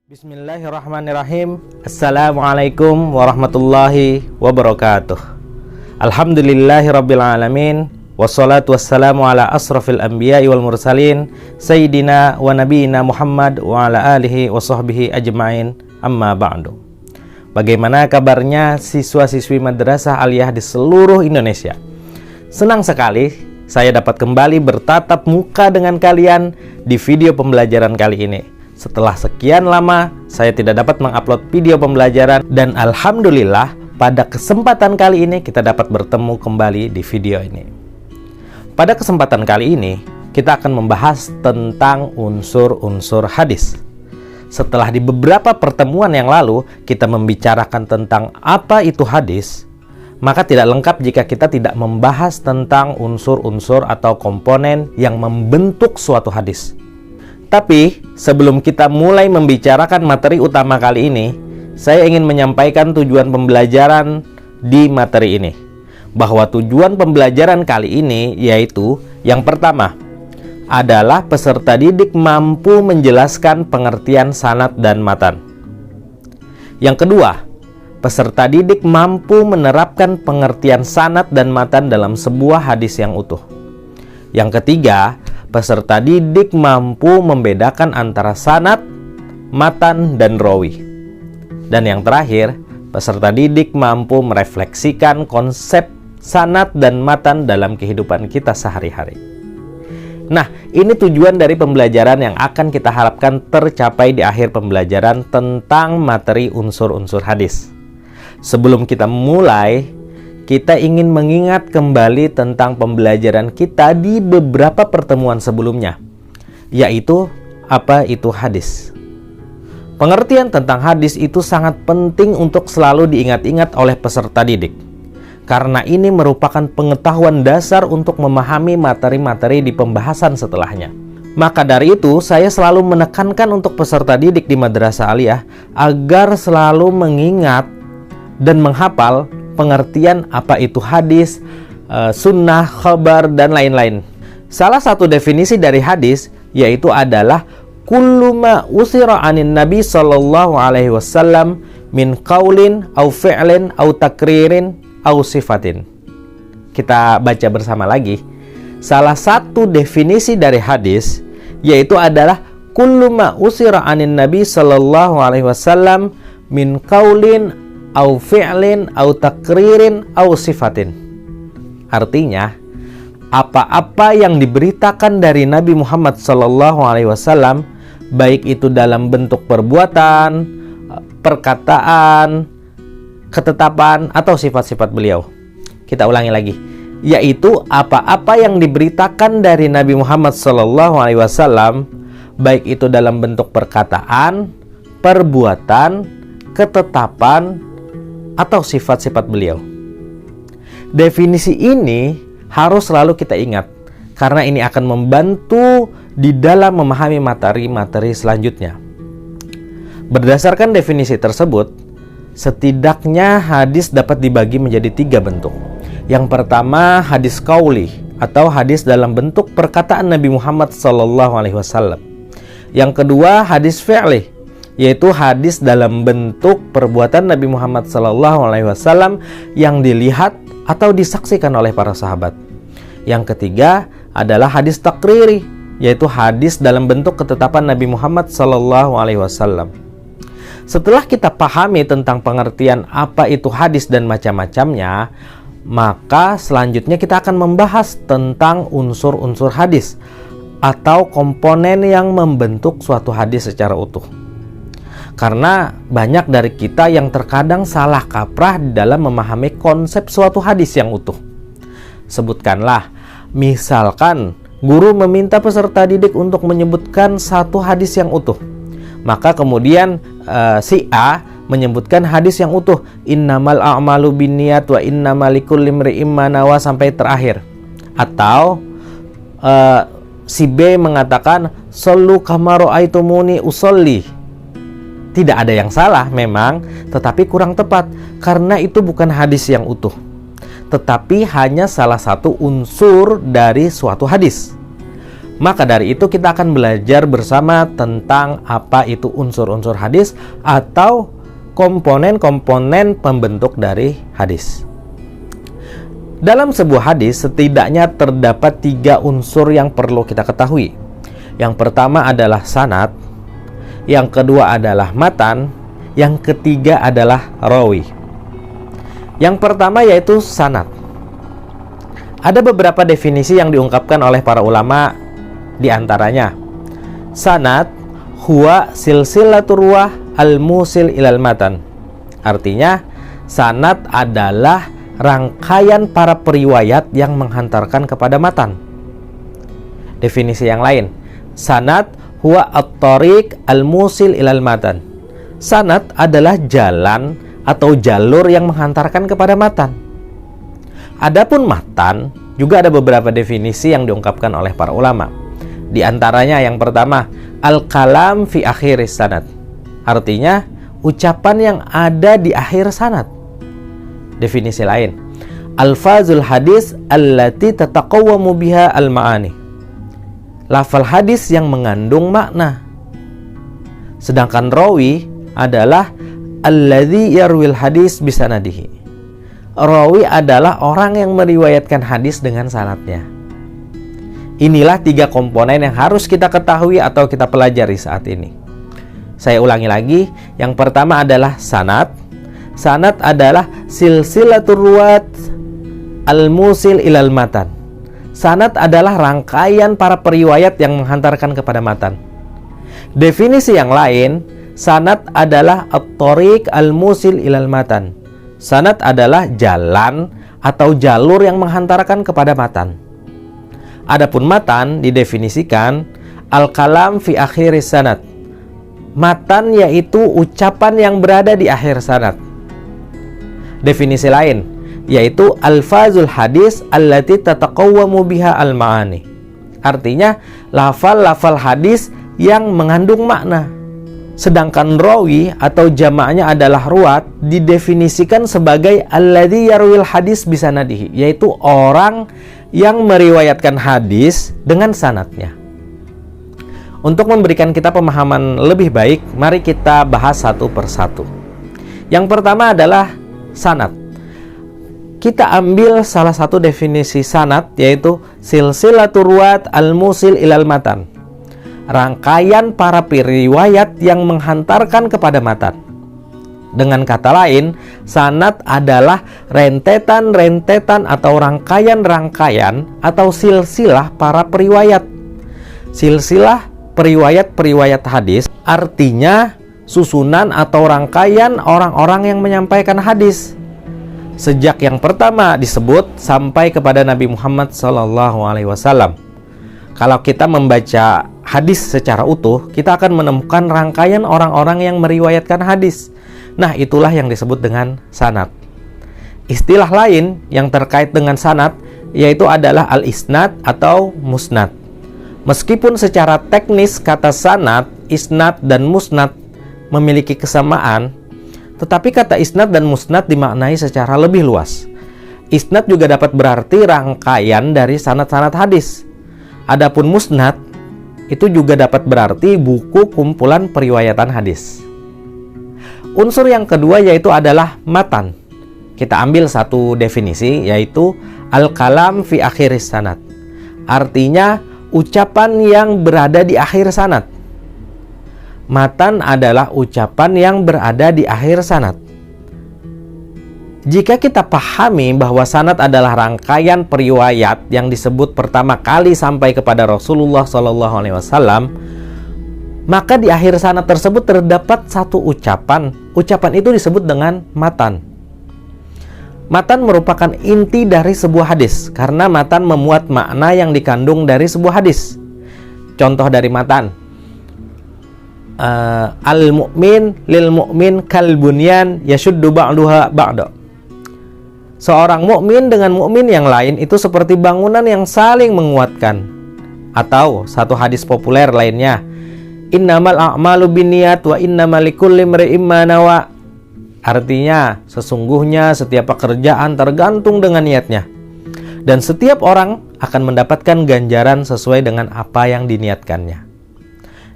Bismillahirrahmanirrahim. Assalamualaikum warahmatullahi wabarakatuh. Alhamdulillahirabbil alamin. Wassalatu wassalamu ala asrafil anbiya'i wal mursalin sayyidina wa nabiyina Muhammad wa ala alihi wa sahbihi ajma'in. Amma ba'du. Bagaimana kabarnya siswa-siswi Madrasah Aliyah di seluruh Indonesia? Senang sekali saya dapat kembali bertatap muka dengan kalian di video pembelajaran kali ini. Setelah sekian lama, saya tidak dapat mengupload video pembelajaran dan alhamdulillah pada kesempatan kali ini kita dapat bertemu kembali di video ini. Pada kesempatan kali ini, kita akan membahas tentang unsur-unsur hadis. Setelah di beberapa pertemuan yang lalu kita membicarakan tentang apa itu hadis, maka tidak lengkap jika kita tidak membahas tentang unsur-unsur atau komponen yang membentuk suatu hadis. Tapi, sebelum kita mulai membicarakan materi utama kali ini, saya ingin menyampaikan tujuan pembelajaran di materi ini. Bahwa tujuan pembelajaran kali ini yaitu, yang pertama, adalah peserta didik mampu menjelaskan pengertian sanad dan matan. Yang kedua, peserta didik mampu menerapkan pengertian sanad dan matan dalam sebuah hadis yang utuh. Yang ketiga, peserta didik mampu membedakan antara sanad, matan, dan rawi. Dan yang terakhir, peserta didik mampu merefleksikan konsep sanad dan matan dalam kehidupan kita sehari-hari. Nah, ini tujuan dari pembelajaran yang akan kita harapkan tercapai di akhir pembelajaran tentang materi unsur-unsur hadis. Sebelum kita mulai, kita ingin mengingat kembali tentang pembelajaran kita di beberapa pertemuan sebelumnya, yaitu apa itu hadis. Pengertian tentang hadis itu sangat penting untuk selalu diingat-ingat oleh peserta didik, karena ini merupakan pengetahuan dasar untuk memahami materi-materi di pembahasan setelahnya. Maka dari itu, saya selalu menekankan untuk peserta didik di Madrasah Aliyah agar selalu mengingat dan menghafal pengertian apa itu hadis, sunnah, khabar, dan lain-lain. Salah satu definisi dari hadis yaitu adalah kullu ma usira anin nabi sallallahu alaihi wasallam min qaulin au fi'lin au takririn au sifatin. Kita baca bersama lagi. Salah satu definisi dari hadis yaitu adalah kullu ma usira anin nabi sallallahu alaihi wasallam min qaulin au fi'lin au takririn au sifatin. Artinya, apa-apa yang diberitakan dari Nabi Muhammad SAW, baik itu dalam bentuk perbuatan, perkataan, ketetapan, atau sifat-sifat beliau. Kita ulangi lagi, yaitu apa-apa yang diberitakan dari Nabi Muhammad SAW, baik itu dalam bentuk perkataan, perbuatan, ketetapan, atau sifat-sifat beliau. Definisi ini harus selalu kita ingat, karena ini akan membantu di dalam memahami materi-materi selanjutnya. Berdasarkan definisi tersebut, setidaknya hadis dapat dibagi menjadi 3 bentuk. Yang pertama, hadis qauli atau hadis dalam bentuk perkataan Nabi Muhammad SAW. Yang kedua, hadis fi'li, yaitu hadis dalam bentuk perbuatan Nabi Muhammad SAW yang dilihat atau disaksikan oleh para sahabat. Yang ketiga adalah hadis takriri, yaitu hadis dalam bentuk ketetapan Nabi Muhammad SAW. Setelah kita pahami tentang pengertian apa itu hadis dan macam-macamnya, maka selanjutnya kita akan membahas tentang unsur-unsur hadis atau komponen yang membentuk suatu hadis secara utuh. Karena banyak dari kita yang terkadang salah kaprah di dalam memahami konsep suatu hadis yang utuh. Sebutkanlah, misalkan guru meminta peserta didik untuk menyebutkan satu hadis yang utuh. Maka kemudian si A menyebutkan hadis yang utuh, innamal a'malu binniyat wa innamal likulli imri'in ma nawa, sampai terakhir. Atau si B mengatakan sallu kama ra'aitumuni usolli. Tidak ada yang salah memang, tetapi kurang tepat karena itu bukan hadis yang utuh, tetapi hanya salah satu unsur dari suatu hadis. Maka dari itu kita akan belajar bersama tentang apa itu unsur-unsur hadis atau komponen-komponen pembentuk dari hadis. Dalam sebuah hadis setidaknya terdapat 3 unsur yang perlu kita ketahui. Yang pertama adalah sanad, yang kedua adalah matan, yang ketiga adalah rawi. Yang pertama yaitu sanad. Ada beberapa definisi yang diungkapkan oleh para ulama, di antaranya sanad huwa silsilatur ruwah al-musil ilal matan. Artinya sanad adalah rangkaian para periwayat yang menghantarkan kepada matan. Definisi yang lain, sanad huwa at-tariq al-musil ilal matan. Sanad adalah jalan atau jalur yang menghantarkan kepada matan. Adapun matan juga ada beberapa definisi yang diungkapkan oleh para ulama. Di antaranya yang pertama, al-kalam fi akhiris sanad. Artinya ucapan yang ada di akhir sanad. Definisi lain, alfazul hadis allati tataqawwamu biha al-ma'ani. Lafal hadis yang mengandung makna. Sedangkan rawi adalah alladzi yarwil hadis bisanadihi. Rawi adalah orang yang meriwayatkan hadis dengan sanadnya. Inilah 3 komponen yang harus kita ketahui atau kita pelajari saat ini. Saya ulangi lagi, yang pertama adalah sanad. Sanad adalah silsilatur ruwat al-musil ilal matan. Sanad adalah rangkaian para periwayat yang menghantarkan kepada matan. Definisi yang lain, sanad adalah at-tariq al-musil ilal matan. Sanad adalah jalan atau jalur yang menghantarkan kepada matan. Adapun matan didefinisikan al-kalam fi akhiris sanad. Matan yaitu ucapan yang berada di akhir sanad. Definisi lain yaitu alfazul hadis allati tataqawwamu biha al-ma'ani. Artinya lafal-lafal hadis yang mengandung makna. Sedangkan rawi atau jamaknya adalah ruwat didefinisikan sebagai alladzi yarwil hadis bisanadihi, yaitu orang yang meriwayatkan hadis dengan sanadnya. Untuk memberikan kita pemahaman lebih baik, mari kita bahas satu persatu. Yang pertama adalah sanad. Kita ambil salah satu definisi sanad, yaitu silsilatur ruwat al-musil ilal matan. Rangkaian para periwayat yang menghantarkan kepada matan. Dengan kata lain, sanad adalah rentetan-rentetan atau rangkaian-rangkaian atau silsilah para periwayat. Silsilah periwayat-periwayat hadis artinya susunan atau rangkaian orang-orang yang menyampaikan hadis. Sejak yang pertama disebut sampai kepada Nabi Muhammad SAW. Kalau kita membaca hadis secara utuh, kita akan menemukan rangkaian orang-orang yang meriwayatkan hadis. Nah, itulah yang disebut dengan sanad. Istilah lain yang terkait dengan sanad yaitu adalah al-isnad atau musnad. Meskipun secara teknis kata sanad, isnad, dan musnad memiliki kesamaan, tetapi kata isnad dan musnad dimaknai secara lebih luas. Isnad juga dapat berarti rangkaian dari sanad-sanad hadis. Adapun musnad itu juga dapat berarti buku kumpulan periwayatan hadis. Unsur yang kedua yaitu adalah matan. Kita ambil satu definisi yaitu al-kalam fi akhiris sanad. Artinya ucapan yang berada di akhir sanad. Matan adalah ucapan yang berada di akhir sanad. Jika kita pahami bahwa sanad adalah rangkaian periwayat yang disebut pertama kali sampai kepada Rasulullah SAW, maka di akhir sanad tersebut terdapat satu ucapan. Ucapan itu disebut dengan matan. Matan merupakan inti dari sebuah hadis karena matan memuat makna yang dikandung dari sebuah hadis. Contoh dari matan, al-mu'min lil mu'min kal bunyan yashuddu ba'duha ba'da. Seorang mukmin dengan mukmin yang lain itu seperti bangunan yang saling menguatkan. Atau satu hadis populer lainnya, innamal a'malu binniyat wa innamal likulli imri'in ma nawa. Artinya, sesungguhnya setiap pekerjaan tergantung dengan niatnya. Dan setiap orang akan mendapatkan ganjaran sesuai dengan apa yang diniatkannya.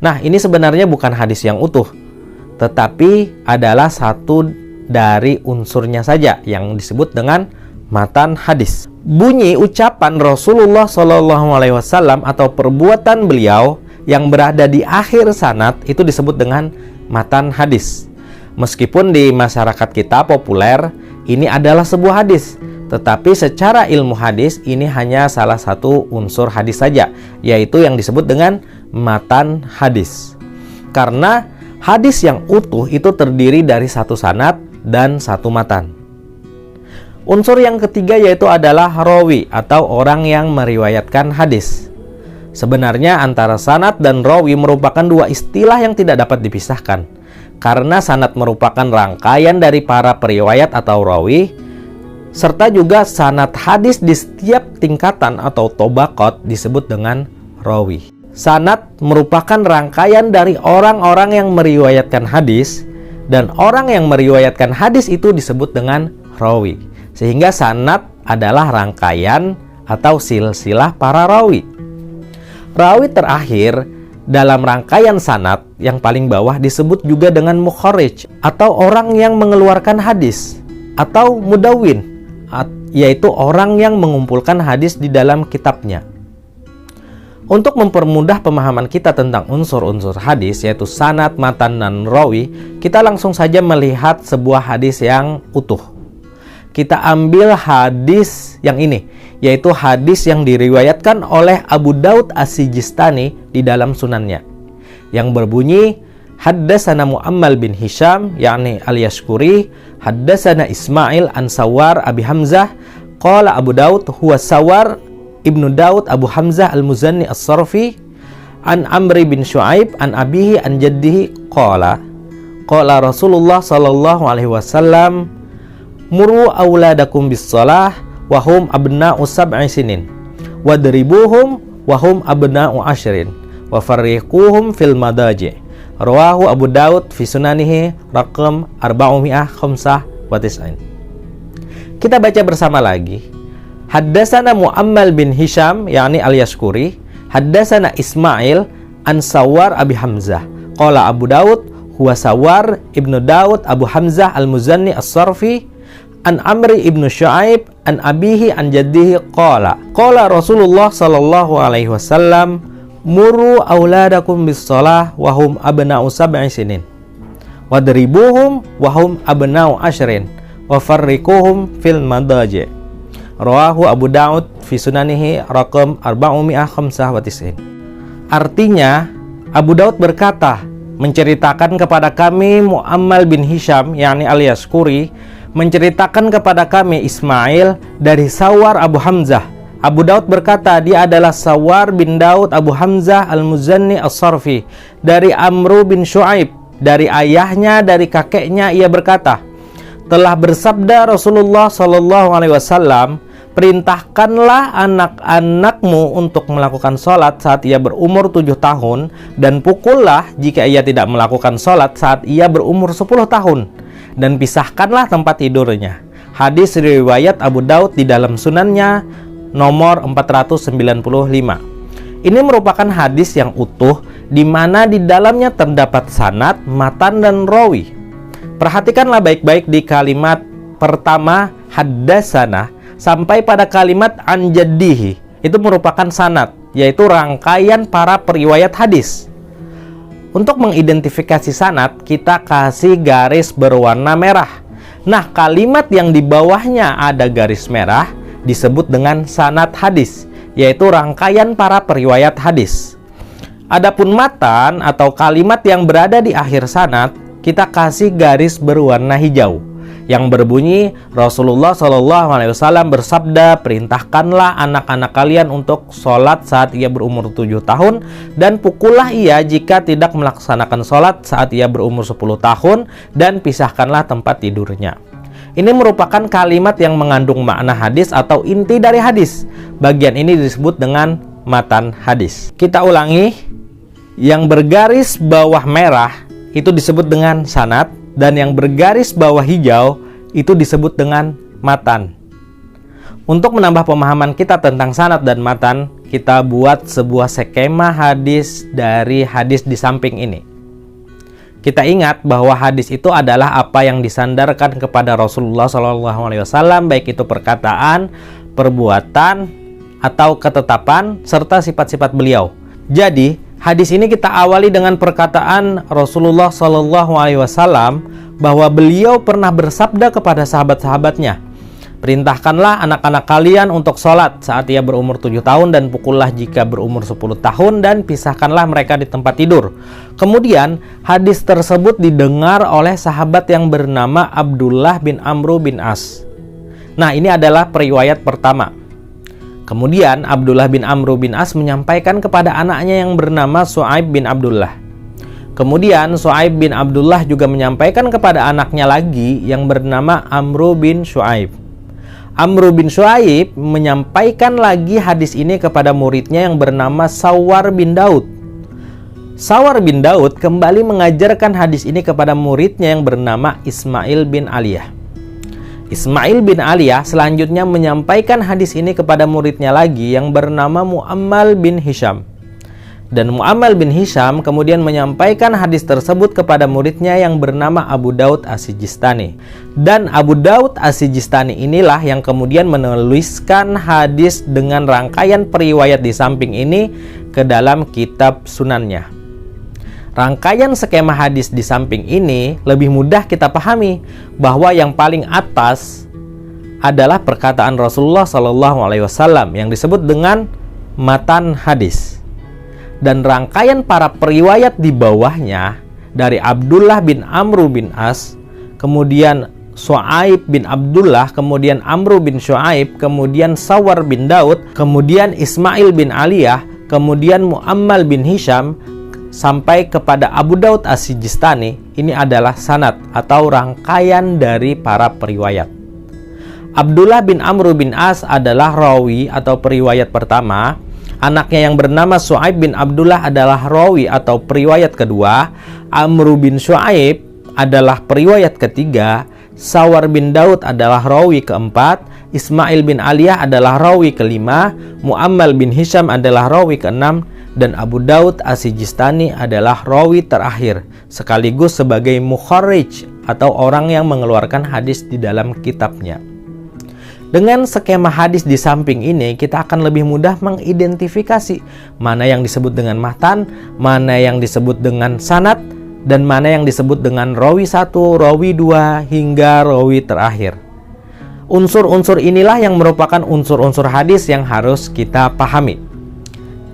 Nah, ini sebenarnya bukan hadis yang utuh, tetapi adalah satu dari unsurnya saja yang disebut dengan matan hadis. Bunyi ucapan Rasulullah SAW atau perbuatan beliau yang berada di akhir sanad itu disebut dengan matan hadis. Meskipun di masyarakat kita populer ini adalah sebuah hadis, tetapi secara ilmu hadis ini hanya salah satu unsur hadis saja, yaitu yang disebut dengan matan hadis. Karena hadis yang utuh itu terdiri dari satu sanad dan satu matan. Unsur yang ketiga yaitu adalah rawi atau orang yang meriwayatkan hadis. Sebenarnya antara sanad dan rawi merupakan dua istilah yang tidak dapat dipisahkan. Karena sanad merupakan rangkaian dari para periwayat atau rawi, serta juga sanad hadis di setiap tingkatan atau tobaqat disebut dengan rawi. Sanad merupakan rangkaian dari orang-orang yang meriwayatkan hadis, dan orang yang meriwayatkan hadis itu disebut dengan rawi. Sehingga sanad adalah rangkaian atau silsilah para rawi. Rawi terakhir dalam rangkaian sanad yang paling bawah disebut juga dengan mukharrij atau orang yang mengeluarkan hadis, atau mudawwin, yaitu orang yang mengumpulkan hadis di dalam kitabnya. Untuk mempermudah pemahaman kita tentang unsur-unsur hadis yaitu sanad, matan, dan rawi, kita langsung saja melihat sebuah hadis yang utuh. Kita ambil hadis yang ini, yaitu hadis yang diriwayatkan oleh Abu Daud As-Sijistani di dalam sunannya, yang berbunyi, Haddasana Mu'ammal bin Hisham, yakni al-Yashkuri, Haddasana Ismail an Sawar Abi Hamzah, Qala Abu Daud, huwa Sawar Ibnu Daud Abu Hamzah al-Muzanni as-Sarfi, an Amri bin Shu'aib, an abihi, an jaddihi, Qala Rasulullah sallallahu alaihi wasallam, Muru auladakum bis shalah wahum abna'u sab'i sinin wadribuhum wahum abna'u ashrin wa farriquhum fil madaji. Rawahu Abu Daud fi sunanihi raqam 495. Kita baca bersama lagi. Haddasana Mu'ammal bin Hisham, yakni al-Yashkuri, haddasana Ismail an Sawar Abi Hamzah, qala Abu Daud huwa Sawar Ibnu Daud Abu Hamzah al-Muzanni as-Sarfi, an Amri ibnu Shu'aib, an abihi, an jaddihi, qala Rasulullah sallallahu alaihi wasallam, muru auladakum bis shalah wahum abna'u sab'i sinin wadribuhum wahum abna'u ashrin wa farriquhum fil madaji. Rawahu Abu Daud fi sunanihi raqam 495. Artinya, Abu Daud berkata, menceritakan kepada kami Mu'ammal bin Hisham, yakni al-Yashkuri, menceritakan kepada kami Ismail dari Sawar Abu Hamzah. Abu Daud berkata, dia adalah Sawar bin Daud Abu Hamzah al-Muzanni as-Sarfi, dari Amru bin Shu'aib, dari ayahnya, dari kakeknya. Ia berkata, telah bersabda Rasulullah sallallahu alaihi wasallam, perintahkanlah anak-anakmu untuk melakukan sholat saat ia berumur 7 tahun, dan pukullah jika ia tidak melakukan sholat saat ia berumur 10 tahun, dan pisahkanlah tempat tidurnya. Hadis riwayat Abu Daud di dalam sunannya nomor 495. Ini merupakan hadis yang utuh, di mana di dalamnya terdapat sanad, matan, dan rawi. Perhatikanlah baik-baik di kalimat pertama haddasana sampai pada kalimat an jaddihi. Itu merupakan sanad, yaitu rangkaian para periwayat hadis. Untuk mengidentifikasi sanad, kita kasih garis berwarna merah. Nah, kalimat yang di bawahnya ada garis merah disebut dengan sanad hadis, yaitu rangkaian para periwayat hadis. Adapun matan atau kalimat yang berada di akhir sanad, kita kasih garis berwarna hijau, yang berbunyi, Rasulullah SAW bersabda, perintahkanlah anak-anak kalian untuk sholat saat ia berumur 7 tahun, dan pukullah ia jika tidak melaksanakan sholat saat ia berumur 10 tahun, dan pisahkanlah tempat tidurnya. Ini merupakan kalimat yang mengandung makna hadis atau inti dari hadis. Bagian ini disebut dengan matan hadis. Kita ulangi, yang bergaris bawah merah itu disebut dengan sanad, dan yang bergaris bawah hijau itu disebut dengan matan. Untuk menambah pemahaman kita tentang sanad dan matan, kita buat sebuah skema hadis dari hadis di samping ini. Kita ingat bahwa hadis itu adalah apa yang disandarkan kepada Rasulullah SAW, baik itu perkataan, perbuatan, atau ketetapan, serta sifat-sifat beliau. Jadi, hadis ini kita awali dengan perkataan Rasulullah SAW bahwa beliau pernah bersabda kepada sahabat-sahabatnya, "Perintahkanlah anak-anak kalian untuk sholat saat ia berumur 7 tahun dan pukullah jika berumur 10 tahun dan pisahkanlah mereka di tempat tidur." Kemudian hadis tersebut didengar oleh sahabat yang bernama Abdullah bin Amru bin As. Nah, ini adalah periwayat pertama. Kemudian Abdullah bin Amru bin As menyampaikan kepada anaknya yang bernama Su'aib bin Abdullah. Kemudian Su'aib bin Abdullah juga menyampaikan kepada anaknya lagi yang bernama Amru bin Syu'aib. Amru bin Syu'aib menyampaikan lagi hadis ini kepada muridnya yang bernama Sawar bin Daud. Sawar bin Daud kembali mengajarkan hadis ini kepada muridnya yang bernama Ismail bin Aliyah. Ismail bin Aliyah selanjutnya menyampaikan hadis ini kepada muridnya lagi yang bernama Mu'ammal bin Hisham. Dan Mu'ammal bin Hisham kemudian menyampaikan hadis tersebut kepada muridnya yang bernama Abu Daud As-Sijistani. Dan Abu Daud As-Sijistani inilah yang kemudian menuliskan hadis dengan rangkaian periwayat di samping ini ke dalam kitab sunannya. Rangkaian skema hadis di samping ini lebih mudah kita pahami bahwa yang paling atas adalah perkataan Rasulullah SAW yang disebut dengan matan hadis. Dan rangkaian para periwayat di bawahnya dari Abdullah bin Amru bin As, kemudian Su'aib bin Abdullah, kemudian Amru bin Syu'aib, kemudian Sawar bin Daud, kemudian Ismail bin Aliyah, kemudian Mu'ammal bin Hisham, sampai kepada Abu Daud As-Sijistani. Ini adalah sanad atau rangkaian dari para periwayat. Abdullah bin Amru bin As adalah rawi atau periwayat pertama. Anaknya yang bernama Su'aib bin Abdullah adalah rawi atau periwayat kedua. Amru bin Syu'aib adalah periwayat ketiga. Sawar bin Daud adalah rawi keempat. Ismail bin Aliyah adalah rawi kelima. Mu'ammal bin Hisham adalah rawi keenam. Dan Abu Daud As-Sijistani adalah rawi terakhir, sekaligus sebagai mukharrij atau orang yang mengeluarkan hadis di dalam kitabnya. Dengan skema hadis di samping ini, kita akan lebih mudah mengidentifikasi mana yang disebut dengan matan, mana yang disebut dengan sanad, dan mana yang disebut dengan rawi 1, rawi 2, hingga rawi terakhir. Unsur-unsur inilah yang merupakan unsur-unsur hadis yang harus kita pahami.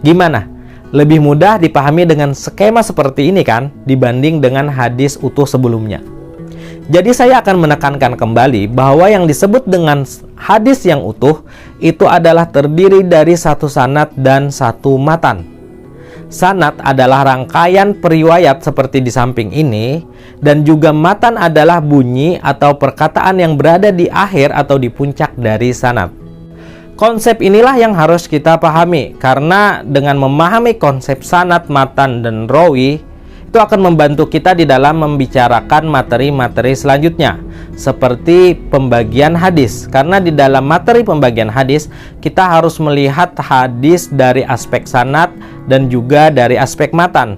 Gimana? Lebih mudah dipahami dengan skema seperti ini kan, dibanding dengan hadis utuh sebelumnya. Jadi saya akan menekankan kembali bahwa yang disebut dengan hadis yang utuh itu adalah terdiri dari satu sanad dan satu matan. Sanad adalah rangkaian periwayat seperti di samping ini, dan juga matan adalah bunyi atau perkataan yang berada di akhir atau di puncak dari sanad. Konsep inilah yang harus kita pahami, karena dengan memahami konsep sanad, matan, dan rawi, itu akan membantu kita di dalam membicarakan materi-materi selanjutnya, seperti pembagian hadis. Karena di dalam materi pembagian hadis, kita harus melihat hadis dari aspek sanad dan juga dari aspek matan.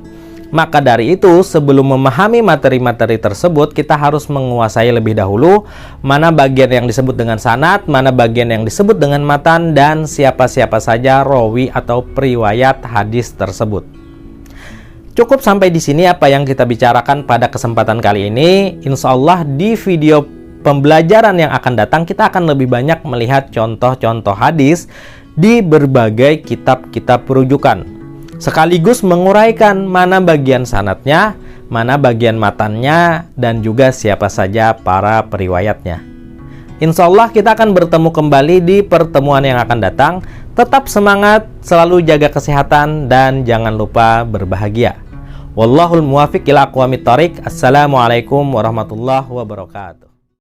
Maka dari itu, sebelum memahami materi-materi tersebut, kita harus menguasai lebih dahulu mana bagian yang disebut dengan sanad, mana bagian yang disebut dengan matan, dan siapa-siapa saja rawi atau periwayat hadis tersebut. Cukup sampai di sini apa yang kita bicarakan pada kesempatan kali ini. Insya Allah di video pembelajaran yang akan datang kita akan lebih banyak melihat contoh-contoh hadis di berbagai kitab-kitab rujukan, sekaligus menguraikan mana bagian sanadnya, mana bagian matannya, dan juga siapa saja para periwayatnya. Insya Allah kita akan bertemu kembali di pertemuan yang akan datang. Tetap semangat, selalu jaga kesehatan, dan jangan lupa berbahagia. Wallahul muwafiq ila aqwamit thoriq. Assalamualaikum warahmatullahi wabarakatuh.